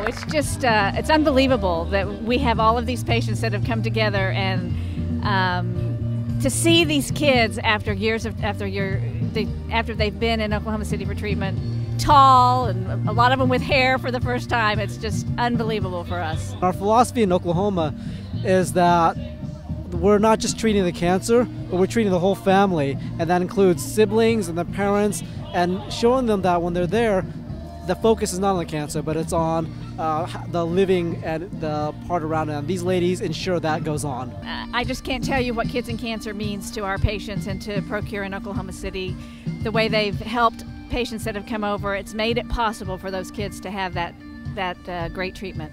it's just, it's unbelievable that we have all of these patients that have come together, and to see these kids after years of, after they've been in Oklahoma City for treatment, tall, and a lot of them with hair for the first time, it's just unbelievable for us. Our philosophy in Oklahoma is that we're not just treating the cancer, but we're treating the whole family, and that includes siblings and their parents, and showing them that when they're there, the focus is not on the cancer, but it's on the living and the part around it. And these ladies ensure that goes on. I just can't tell you what Kids in Cancer means to our patients and to ProCure in Oklahoma City. The way they've helped patients that have come over, it's made it possible for those kids to have that great treatment.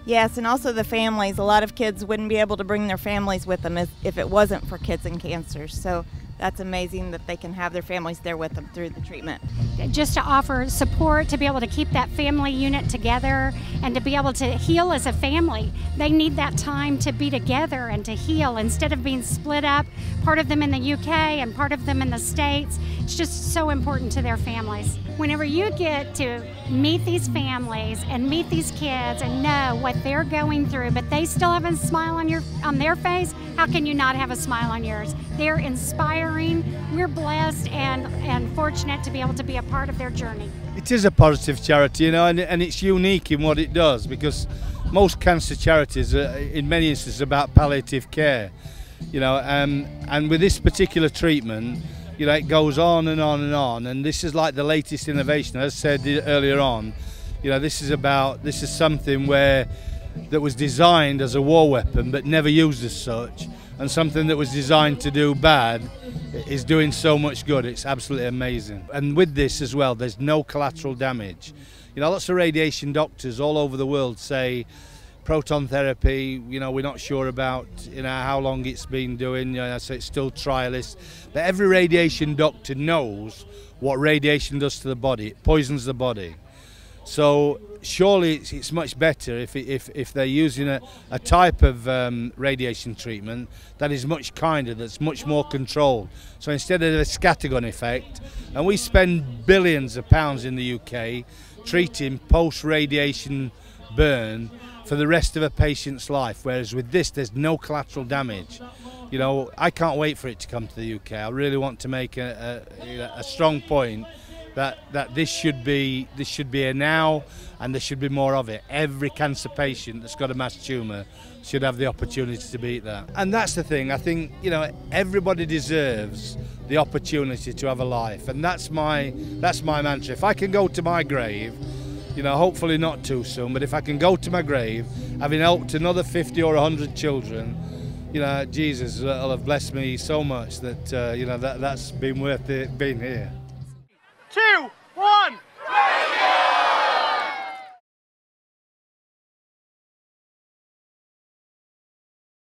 Yes, and also the families. A lot of kids wouldn't be able to bring their families with them if it wasn't for Kids in Cancer. So that's amazing that they can have their families there with them through the treatment. Just to offer support, to be able to keep that family unit together and to be able to heal as a family. They need that time to be together and to heal instead of being split up, part of them in the UK and part of them in the States. It's just so important to their families. Whenever you get to meet these families and meet these kids and know what they're going through, but they still have a smile on their face, how can you not have a smile on yours? They're inspiring. We're blessed and fortunate to be able to be a part of their journey. It is a positive charity, you know, and it's unique in what it does, because most cancer charities are, in many instances, about palliative care, you know, and with this particular treatment, you know, it goes on and on and on, and this is like the latest innovation. As I said earlier on, you know, this is something that was designed as a war weapon but never used as such, and something that was designed to do bad is doing so much good. It's absolutely amazing. And with this as well, there's no collateral damage. You know, lots of radiation doctors all over the world say proton therapy, you know, we're not sure about, you know, how long it's been doing, you know, so it's still trialist. But every radiation doctor knows what radiation does to the body. It poisons the body. So surely it's much better if they're using a type of radiation treatment that is much kinder, that's much more controlled. So instead of a scattergun effect, and we spend billions of pounds in the UK treating post-radiation burn for the rest of a patient's life, whereas with this there's no collateral damage. You know, I can't wait for it to come to the UK. I really want to make a strong point that this should be a now, and there should be more of it. Every cancer patient that's got a mass tumour should have the opportunity to beat that. And that's the thing, I think, you know, everybody deserves the opportunity to have a life, and that's my mantra. If I can go to my grave, you know, hopefully not too soon, but if I can go to my grave having helped another 50 or 100 children, you know, Jesus will have blessed me so much that, you know, that's been worth it being here. 2, 1.